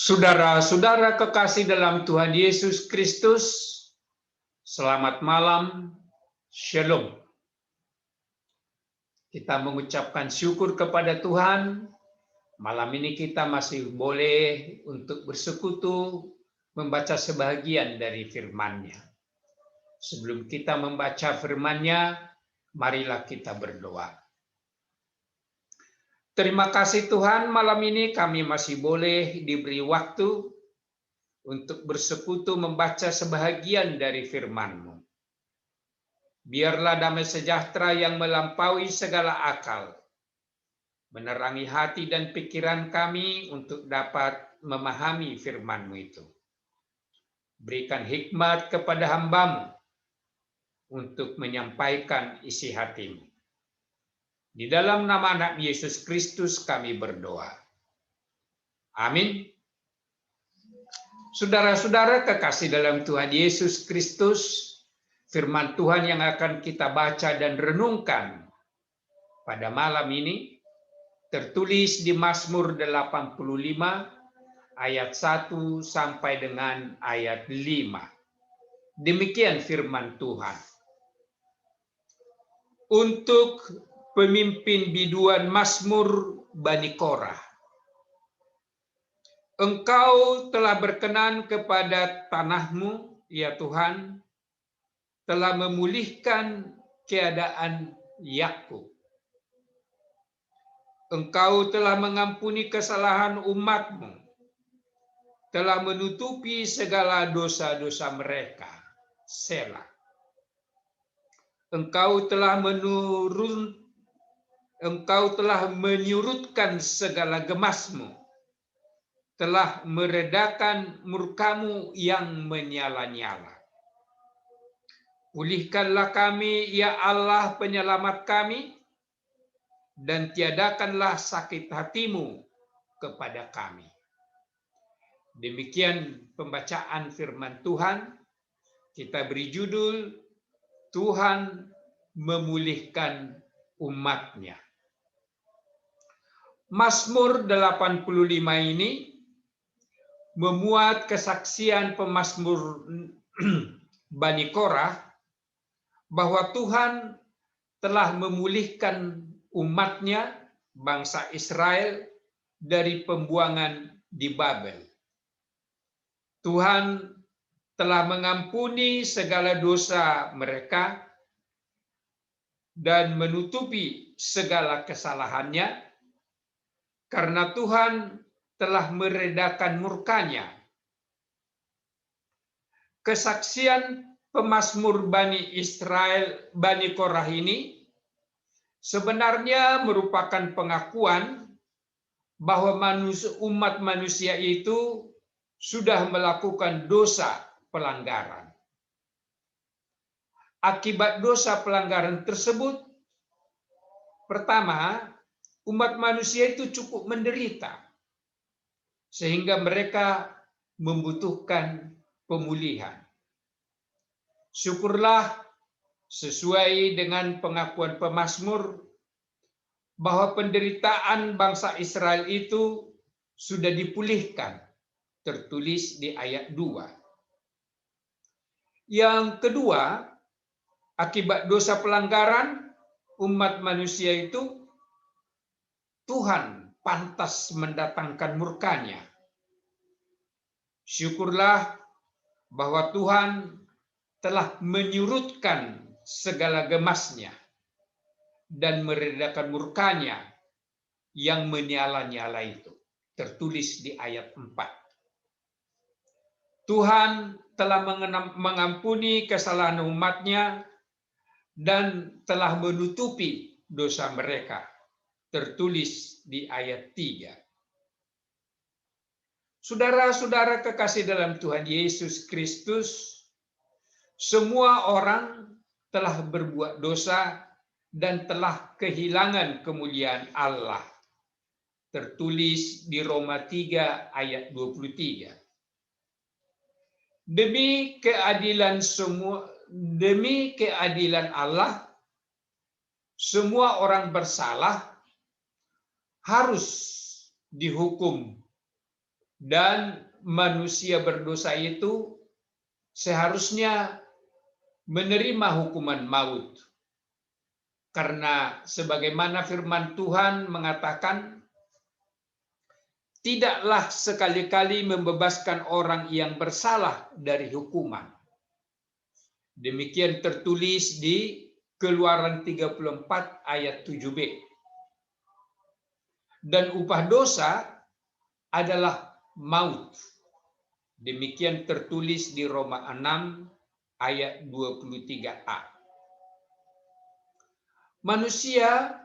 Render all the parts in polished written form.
Saudara-saudara kekasih dalam Tuhan Yesus Kristus, selamat malam, Shalom. Kita mengucapkan syukur kepada Tuhan. Malam ini kita masih boleh untuk bersekutu membaca sebahagian dari firman-Nya. Sebelum kita membaca firman-Nya, marilah kita berdoa. Terima kasih Tuhan, malam ini kami masih boleh diberi waktu untuk bersekutu membaca sebahagian dari firman-Mu. Biarlah damai sejahtera yang melampaui segala akal menerangi hati dan pikiran kami untuk dapat memahami firman-Mu itu. Berikan hikmat kepada hamba-Mu untuk menyampaikan isi hati-Mu. Di dalam nama anak Yesus Kristus kami berdoa. Amin. Saudara-saudara kekasih dalam Tuhan Yesus Kristus, firman Tuhan yang akan kita baca dan renungkan pada malam ini tertulis di Mazmur 85 ayat 1 sampai dengan ayat 5. Demikian firman Tuhan. Untuk pemimpin biduan Mazmur Bani Korah. Engkau telah berkenan kepada tanah-Mu, ya Tuhan, telah memulihkan keadaan Yakub. Engkau telah mengampuni kesalahan umat-Mu, telah menutupi segala dosa-dosa mereka. Selah. Engkau telah menyurutkan segala gemas-Mu, telah meredakan murka-Mu yang menyala-nyala. Pulihkanlah kami, ya Allah penyelamat kami, dan tiadakanlah sakit hati-Mu kepada kami. Demikian pembacaan firman Tuhan. Kita beri judul, Tuhan memulihkan umat-Nya. Mazmur 85 ini memuat kesaksian pemazmur Bani Korah bahwa Tuhan telah memulihkan umat-Nya, bangsa Israel, dari pembuangan di Babel. Tuhan telah mengampuni segala dosa mereka dan menutupi segala kesalahannya, karena Tuhan telah meredakan murka-Nya. Kesaksian pemazmur Bani Israel, Bani Korah ini sebenarnya merupakan pengakuan bahwa umat manusia itu sudah melakukan dosa pelanggaran. Akibat dosa pelanggaran tersebut, pertama, umat manusia itu cukup menderita, sehingga mereka membutuhkan pemulihan. Syukurlah sesuai dengan pengakuan pemazmur bahwa penderitaan bangsa Israel itu sudah dipulihkan, tertulis di ayat 2. Yang kedua, akibat dosa pelanggaran umat manusia itu, Tuhan pantas mendatangkan murka-Nya. Syukurlah bahwa Tuhan telah menyurutkan segala gemas-Nya dan meredakan murka-Nya yang menyala-nyala itu, tertulis di ayat 4. Tuhan telah mengampuni kesalahan umat-Nya dan telah menutupi dosa mereka, tertulis di ayat 3. Saudara-saudara kekasih dalam Tuhan Yesus Kristus, semua orang telah berbuat dosa dan telah kehilangan kemuliaan Allah, tertulis di Roma 3 ayat 23. Demi keadilan Allah, semua orang bersalah harus dihukum Dan manusia berdosa itu seharusnya menerima hukuman maut. Karena sebagaimana firman Tuhan mengatakan, tidaklah sekali-kali membebaskan orang yang bersalah dari hukuman. Demikian tertulis di Keluaran 34 ayat 7b. Dan upah dosa adalah maut. Demikian tertulis di Roma 6 ayat 23a. Manusia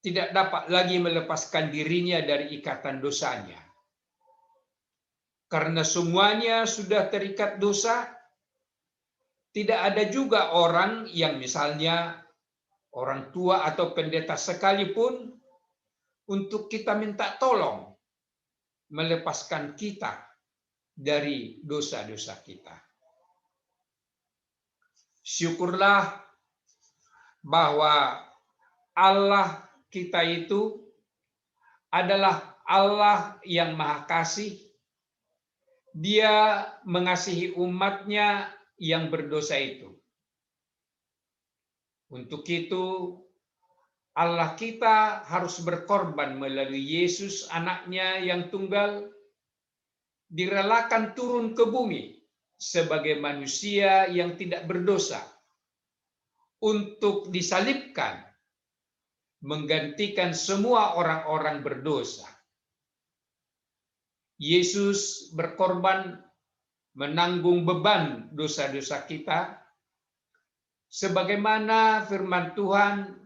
tidak dapat lagi melepaskan dirinya dari ikatan dosanya. Karena semuanya sudah terikat dosa, tidak ada juga orang yang misalnya orang tua atau pendeta sekalipun untuk kita minta tolong melepaskan kita dari dosa-dosa kita. Syukurlah bahwa Allah kita itu adalah Allah yang Maha Kasih. Dia mengasihi umatnya yang berdosa itu. Untuk itu, Allah kita harus berkorban melalui Yesus anaknya yang tunggal, direlakan turun ke bumi sebagai manusia yang tidak berdosa untuk disalibkan, menggantikan semua orang-orang berdosa. Yesus berkorban menanggung beban dosa-dosa kita, sebagaimana firman Tuhan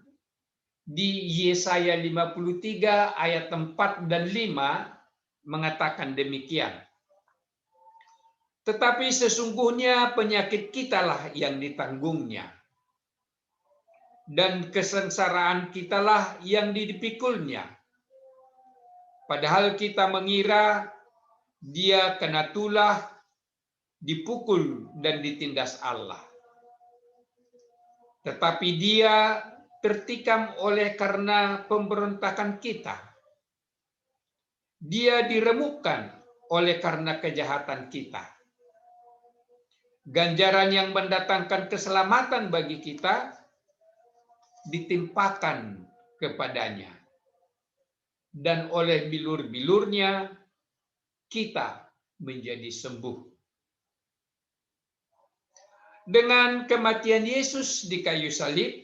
di Yesaya 53 ayat 4 dan 5 mengatakan demikian. Tetapi sesungguhnya penyakit kitalah yang ditanggungnya, dan kesengsaraan kitalah yang dipikulnya. Padahal kita mengira dia kena tulah, dipukul dan ditindas Allah. Tetapi dia tertikam oleh karena pemberontakan kita. Dia diremukkan oleh karena kejahatan kita. Ganjaran yang mendatangkan keselamatan bagi kita ditimpakan kepadanya. Dan oleh bilur-bilurnya kita menjadi sembuh. Dengan kematian Yesus di kayu salib,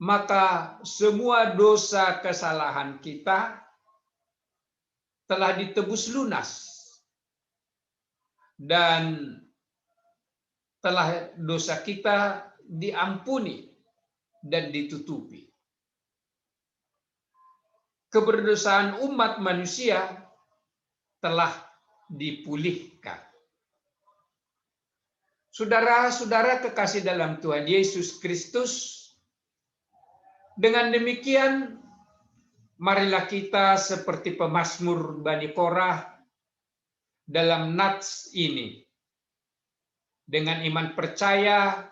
maka semua dosa kesalahan kita telah ditebus lunas, dan telah dosa kita diampuni dan ditutupi. Keberdosaan umat manusia telah dipulihkan. Saudara-saudara kekasih dalam Tuhan Yesus Kristus, dengan demikian marilah kita seperti pemazmur Bani Korah dalam nats ini, dengan iman percaya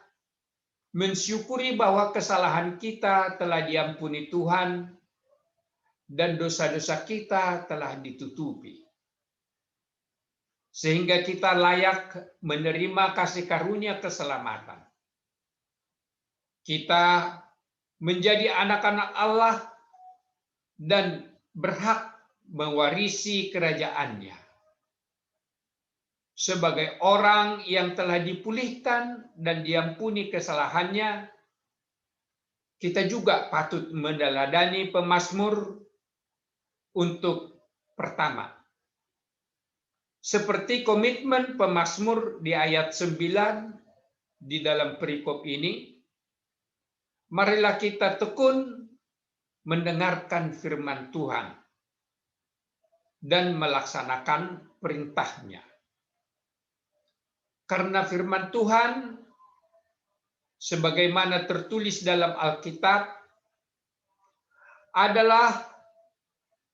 mensyukuri bahwa kesalahan kita telah diampuni Tuhan dan dosa-dosa kita telah ditutupi, sehingga kita layak menerima kasih karunia keselamatan. Kita menjadi anak-anak Allah dan berhak mewarisi kerajaannya. Sebagai orang yang telah dipulihkan dan diampuni kesalahannya, kita juga patut meneladani pemazmur untuk pertama. Seperti komitmen pemazmur di ayat 9 di dalam perikop ini, marilah kita tekun mendengarkan firman Tuhan dan melaksanakan perintahnya. Karena firman Tuhan, sebagaimana tertulis dalam Alkitab, adalah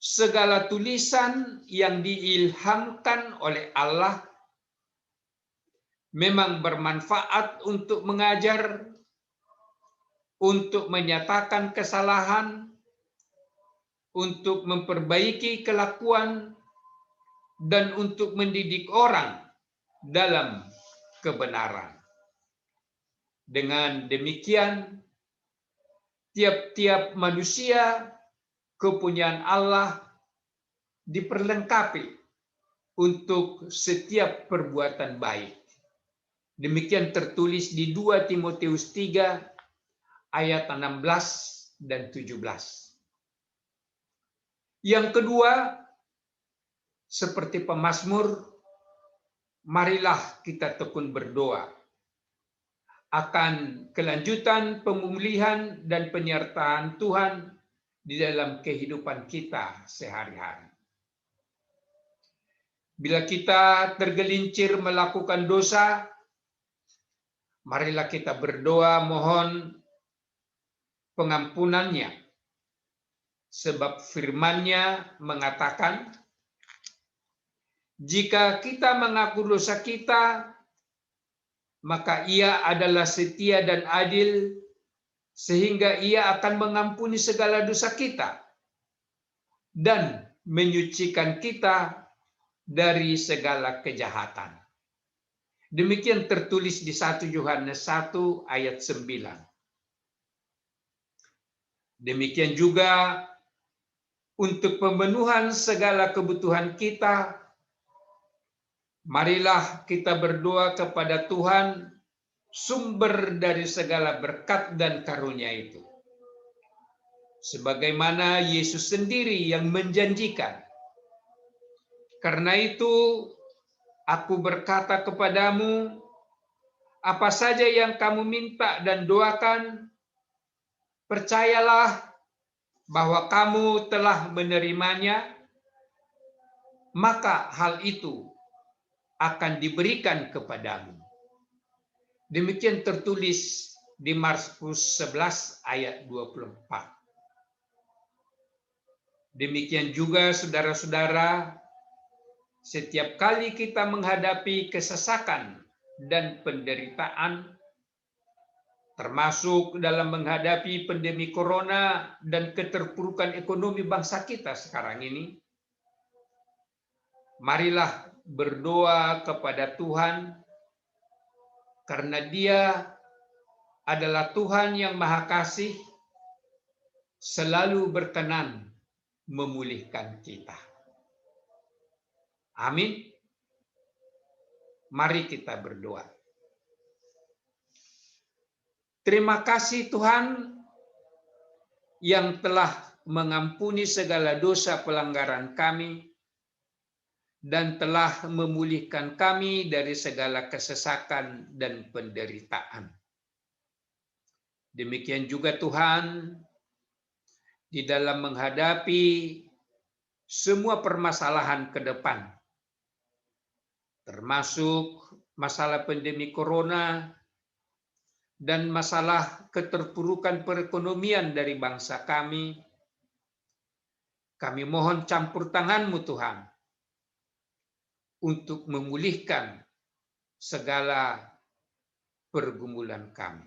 segala tulisan yang diilhamkan oleh Allah, memang bermanfaat untuk mengajar, untuk menyatakan kesalahan, untuk memperbaiki kelakuan, dan untuk mendidik orang dalam kebenaran. Dengan demikian, tiap-tiap manusia kepunyaan Allah diperlengkapi untuk setiap perbuatan baik. Demikian tertulis di 2 Timotius 3 ayat 16 dan 17. Yang kedua, seperti pemazmur, marilah kita tekun berdoa akan kelanjutan pemulihan dan penyertaan Tuhan di dalam kehidupan kita sehari-hari. Bila kita tergelincir melakukan dosa, marilah kita berdoa mohon pengampunannya. Sebab firman-Nya mengatakan, jika kita mengaku dosa kita, maka Ia adalah setia dan adil, sehingga Ia akan mengampuni segala dosa kita dan menyucikan kita dari segala kejahatan. Demikian tertulis di 1 Yohanes 1 ayat 9. Demikian juga untuk pemenuhan segala kebutuhan kita, marilah kita berdoa kepada Tuhan, sumber dari segala berkat dan karunia itu. Sebagaimana Yesus sendiri yang menjanjikan, karena itu aku berkata kepadamu, apa saja yang kamu minta dan doakan, percayalah bahwa kamu telah menerimanya, maka hal itu akan diberikan kepadamu. Demikian tertulis di Markus 11 ayat 24. Demikian juga saudara-saudara, setiap kali kita menghadapi kesesakan dan penderitaan, termasuk dalam menghadapi pandemi corona dan keterpurukan ekonomi bangsa kita sekarang ini, marilah berdoa kepada Tuhan, karena Dia adalah Tuhan yang Maha Kasih, selalu berkenan memulihkan kita. Amin. Mari kita berdoa. Terima kasih Tuhan yang telah mengampuni segala dosa pelanggaran kami dan telah memulihkan kami dari segala kesesakan dan penderitaan. Demikian juga Tuhan, di dalam menghadapi semua permasalahan ke depan, termasuk masalah pandemi corona dan masalah keterpurukan perekonomian dari bangsa kami mohon campur tangan-Mu Tuhan, untuk memulihkan segala pergumulan kami.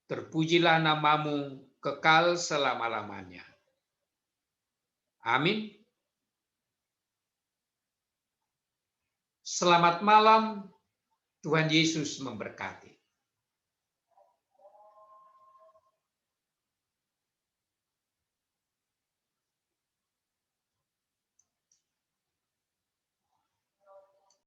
Terpujilah nama-Mu kekal selama-lamanya. Amin. Selamat malam, Tuhan Yesus memberkati.